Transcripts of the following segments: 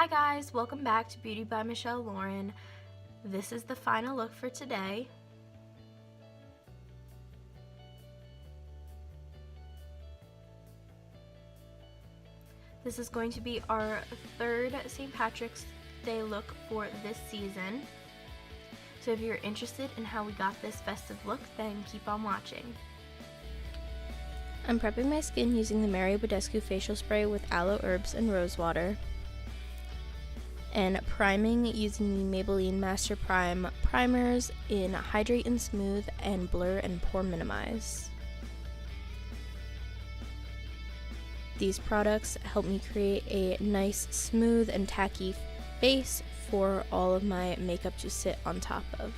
Hi guys, welcome back to Beauty by Michelle Lauren. This is the final look for today. This is going to be our third St. Patrick's Day look for this season. So if you're interested in how we got this festive look, then keep on watching. I'm prepping my skin using the Badescu facial spray with aloe herbs and rose water, and priming using the Maybelline Master Prime primers in Hydrate and Smooth and Blur and Pore Minimize. These products help me create a nice, smooth, and tacky base for all of my makeup to sit on top of.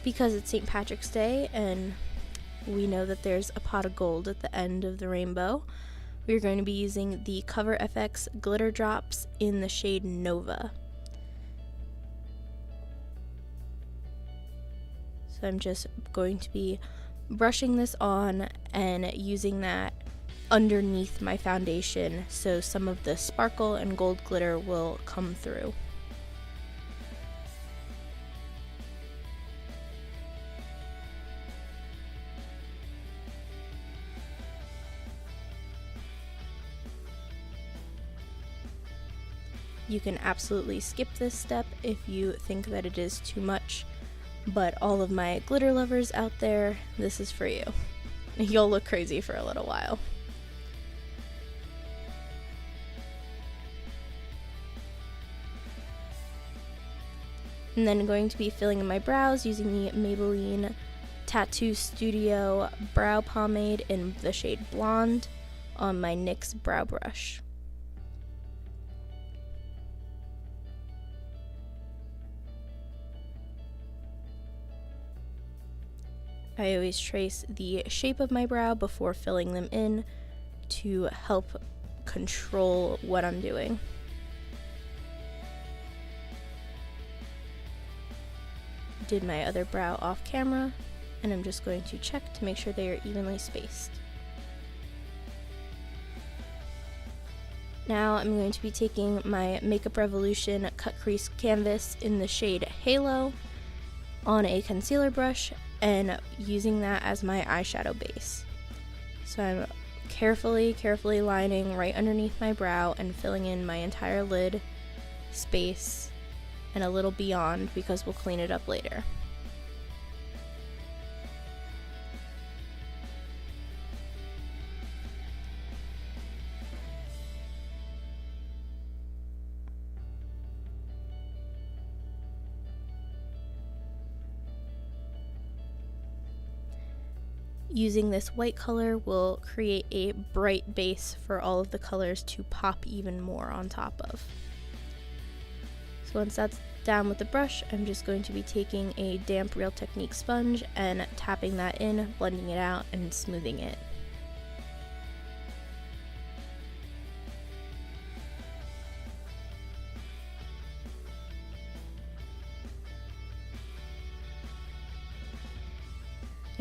Because it's St. Patrick's Day and we know that there's a pot of gold at the end of the rainbow, we're going to be using the Cover FX glitter drops in the shade Nova. So I'm just going to be brushing this on and using that underneath my foundation so some of the sparkle and gold glitter will come through. You can absolutely skip this step if you think that it is too much, but all of my glitter lovers out there, this is for you. You'll look crazy for a little while. And then I'm going to be filling in my brows using the Maybelline Tatoo Studio Brow Pomade in the shade Blonde on my NYX brow brush. I always trace the shape of my brow before filling them in to help control what I'm doing. Did my other brow off camera, and I'm just going to check to make sure they are evenly spaced. Now I'm going to be taking my Makeup Revolution Cut Crease canvas in the shade Halo on a concealer brush and using that as my eyeshadow base. So I'm carefully lining right underneath my brow and filling in my entire lid space and a little beyond because we'll clean it up later. Using this white color will create a bright base for all of the colors to pop even more on top of. So once that's down with the brush, I'm just going to be taking a damp Real Technique sponge and tapping that in, blending it out, and smoothing it.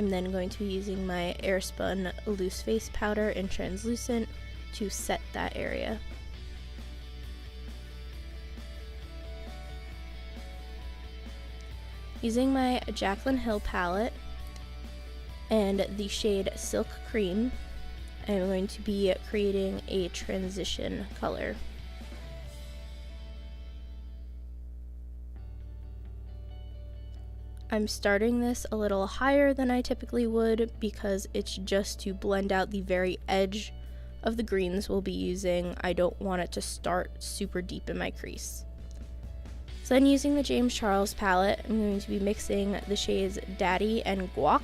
I'm then going to be using my Airspun loose face powder in translucent to set that area. Using my Jaclyn Hill palette and the shade Silk Cream, I'm going to be creating a transition color. I'm starting this a little higher than I typically would because it's just to blend out the very edge of the greens we'll be using. I don't want it to start super deep in my crease. So then using the James Charles palette, I'm going to be mixing the shades Daddy and Guac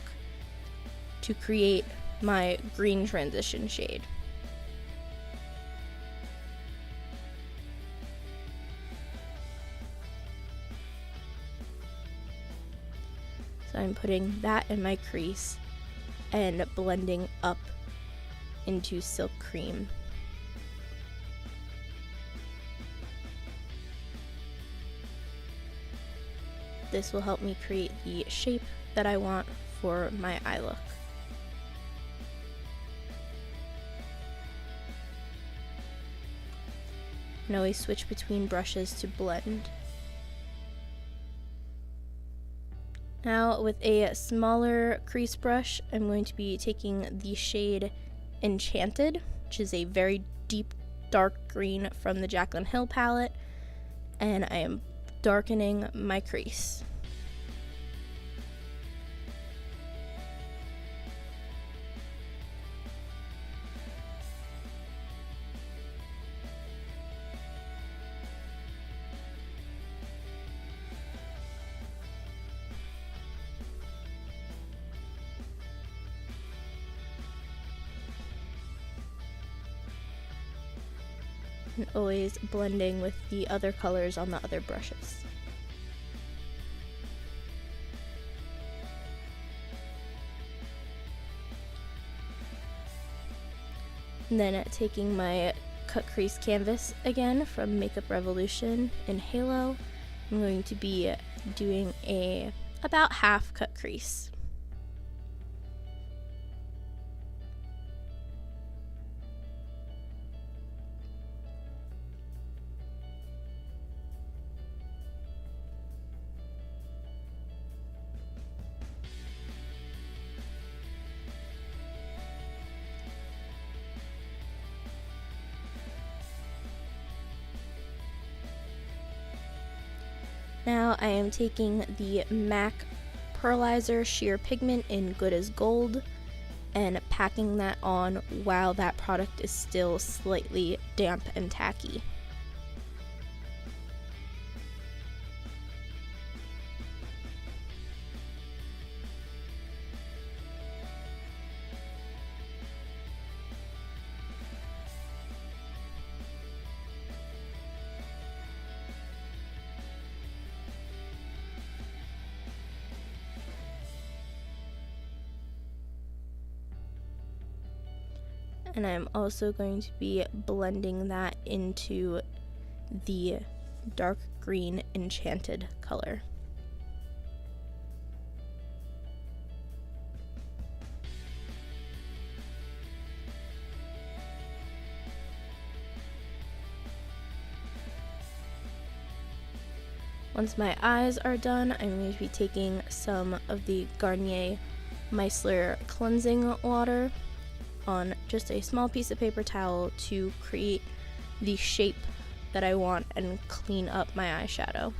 to create my green transition shade. So I'm putting that in my crease and blending up into Silk Cream. This will help me create the shape that I want for my eye look. and always switch between brushes to blend. Now with a smaller crease brush, I'm going to be taking the shade Enchanted, which is a very deep dark green from the Jaclyn Hill palette, and I am darkening my crease. And always blending with the other colors on the other brushes. And then taking my cut crease canvas again from Makeup Revolution in Halo, I'm going to be doing a about half cut crease. Now I am taking the MAC Pearlizer Sheer Pigment in Good as Gold and packing that on while that product is still slightly damp and tacky. And I'm also going to be blending that into the dark green Enchanted color. Once my eyes are done, I'm going to be taking some of the Garnier Micellar Cleansing Water on just a small piece of paper towel to create the shape that I want and clean up my eyeshadow.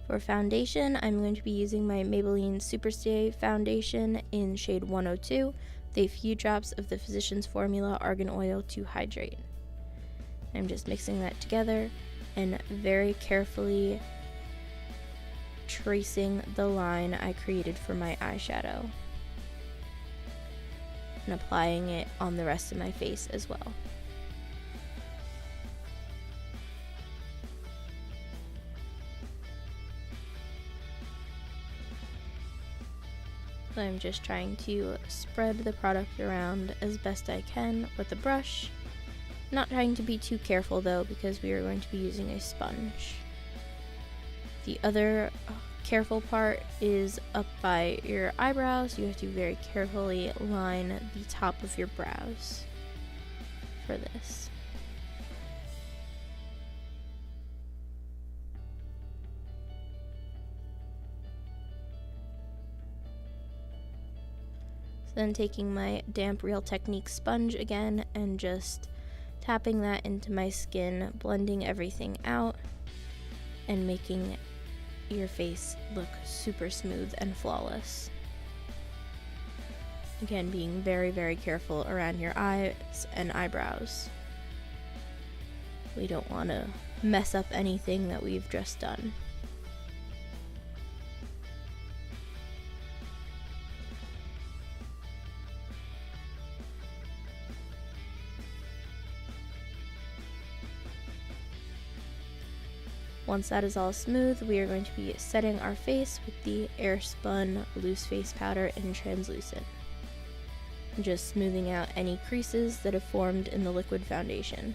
For foundation, I'm going to be using my Maybelline Superstay Foundation in shade 102 with a few drops of the Physicians Formula Argan Oil to hydrate. I'm just mixing that together and very carefully tracing the line I created for my eyeshadow and applying it on the rest of my face as well. So I'm just trying to spread the product around as best I can with a brush. Not trying to be too careful though, because we are going to be using a sponge. The other careful part is up by your eyebrows. You have to very carefully line the top of your brows for this. Then taking my damp Real Technique sponge again and just tapping that into my skin, blending everything out and making your face look super smooth and flawless. Again, being very, very careful around your eyes and eyebrows. We don't want to mess up anything that we've just done. Once that is all smooth, we are going to be setting our face with the Airspun Loose Face Powder in Translucent. Just smoothing out any creases that have formed in the liquid foundation.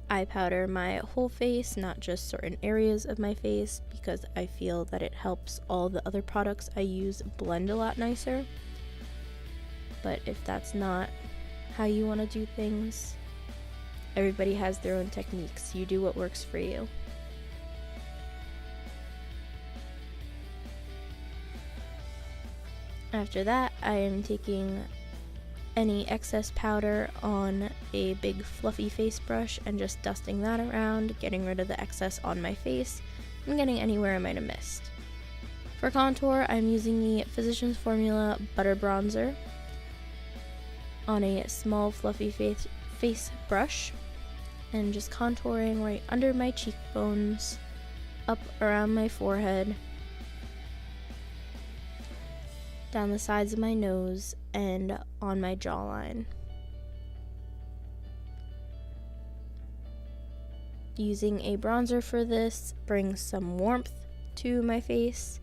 I powder my whole face, not just certain areas of my face, because I feel that it helps all the other products I use blend a lot nicer. But if that's not how you want to do things, everybody has their own techniques. You do what works for you. After that, I am taking any excess powder on a big fluffy face brush and just dusting that around, getting rid of the excess on my face and getting anywhere I might have missed. For contour, I'm using the Physicians Formula Butter Bronzer on a small fluffy face brush and just contouring right under my cheekbones, up around my forehead, down the sides of my nose, and on my jawline. Using a bronzer for this brings some warmth to my face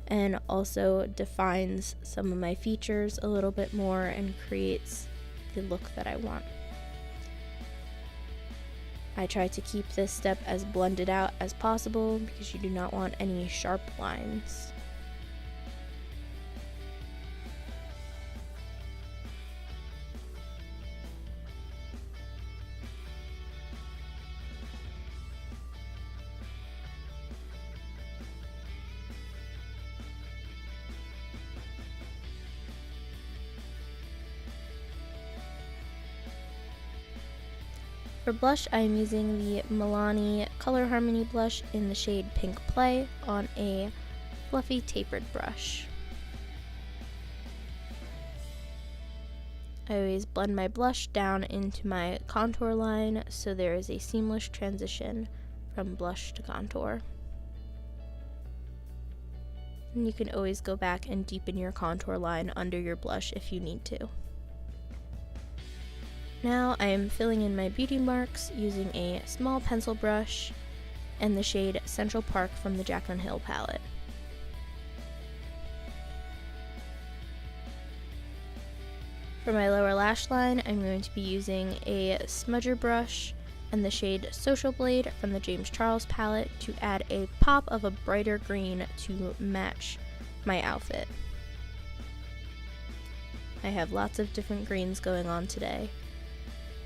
and also defines some of my features a little bit more and creates the look that I want. I try to keep this step as blended out as possible because you do not want any sharp lines. For blush, I am using the Milani Color Harmony blush in the shade Pink Play on a fluffy tapered brush. I always blend my blush down into my contour line so there is a seamless transition from blush to contour. And you can always go back and deepen your contour line under your blush if you need to. Now I am filling in my beauty marks using a small pencil brush and the shade Central Park from the Jaclyn Hill palette. For my lower lash line, I'm going to be using a smudger brush and the shade Social Blade from the James Charles palette to add a pop of a brighter green to match my outfit. I have lots of different greens going on today,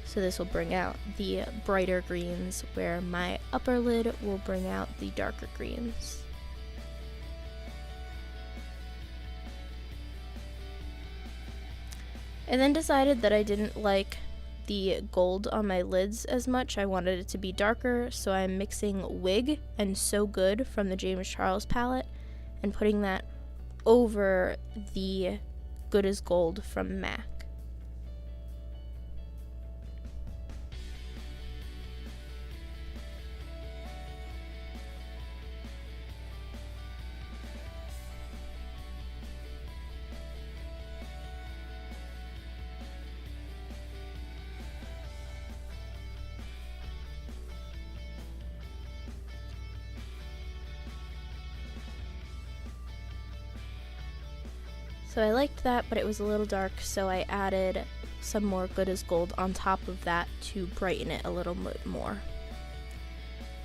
so this will bring out the brighter greens where my upper lid will bring out the darker greens. I then decided that I didn't like the gold on my lids as much. I wanted it to be darker, so I'm mixing Wig and So Good from the James Charles palette and putting that over the Good as Gold from MAC. So I liked that, but it was a little dark, so I added some more Good as Gold on top of that to brighten it a little bit more.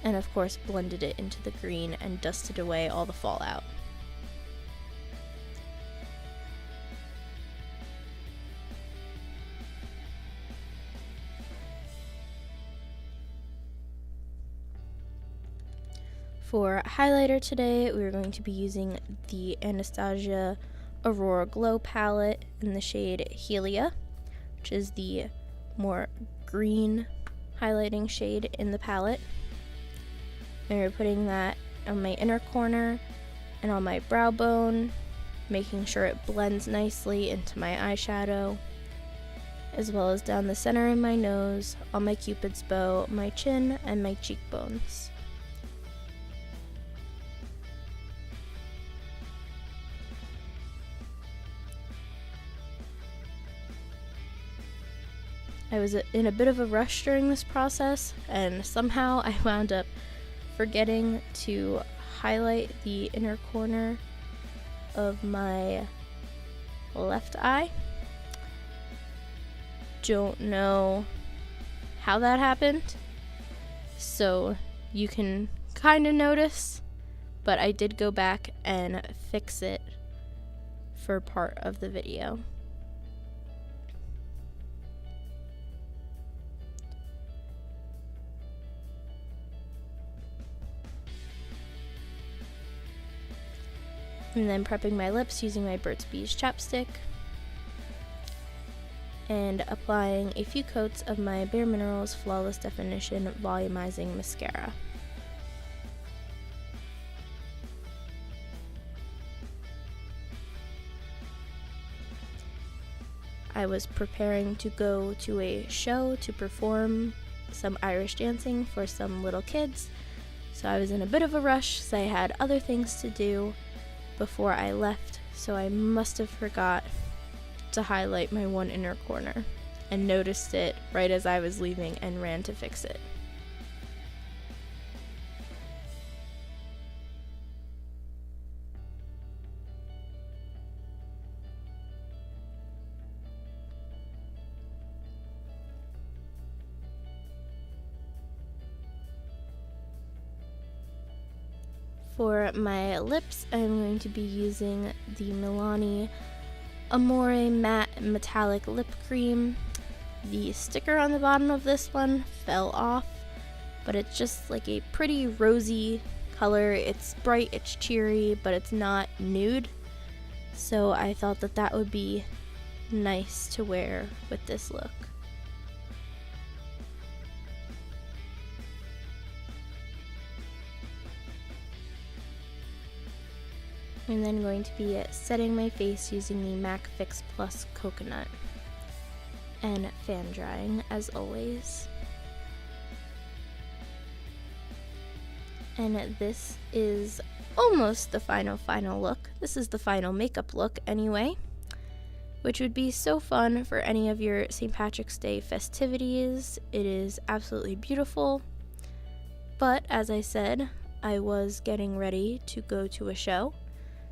And of course blended it into the green and dusted away all the fallout. For highlighter today, we're going to be using the Anastasia Aurora Glow palette in the shade Helia, which is the more green highlighting shade in the palette. And we're putting that on my inner corner and on my brow bone, making sure it blends nicely into my eyeshadow, as well as down the center of my nose, on my cupid's bow, my chin, and my cheekbones. I was in a bit of a rush during this process, and somehow I wound up forgetting to highlight the inner corner of my left eye. Don't know how that happened, so you can kind of notice, but I did go back and fix it for part of the video. And then prepping my lips using my Burt's Bees chapstick and applying a few coats of my Bare Minerals Flawless Definition Volumizing Mascara. I was preparing to go to a show to perform some Irish dancing for some little kids, so I was in a bit of a rush, so I had other things to do before I left, so I must have forgot to highlight my one inner corner and noticed it right as I was leaving and ran to fix it. For my lips, I'm going to be using the Milani Amore Matte Metallic Lip Cream. The sticker on the bottom of this one fell off, but it's just like a pretty rosy color. It's bright, it's cheery, but it's not nude. So I thought that that would be nice to wear with this look. I'm then going to be setting my face using the MAC Fix Plus Coconut and fan drying as always. And this is almost the final look. This is the final makeup look anyway, which would be so fun for any of your St. Patrick's Day festivities. It is absolutely beautiful, but as I said, I was getting ready to go to a show.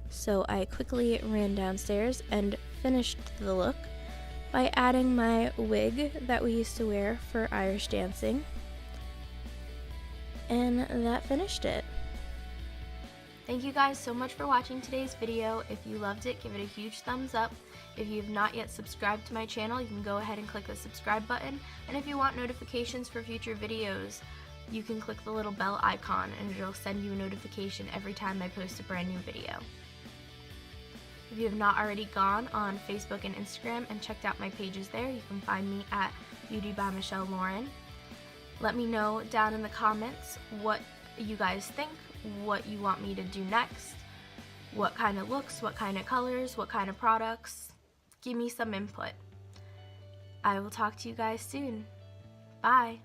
So I quickly ran downstairs and finished the look by adding my wig that we used to wear for Irish dancing. And that finished it. Thank you guys so much for watching today's video. If you loved it, give it a huge thumbs up. If you have not yet subscribed to my channel, you can go ahead and click the subscribe button. And if you want notifications for future videos, you can click the little bell icon and it'll send you a notification every time I post a brand new video. If you have not already gone on Facebook and Instagram and checked out my pages there, you can find me at Beauty by Michelle Lauren. Let me know down in the comments what you guys think, what you want me to do next, what kind of looks, what kind of colors, what kind of products. Give me some input. I will talk to you guys soon. Bye.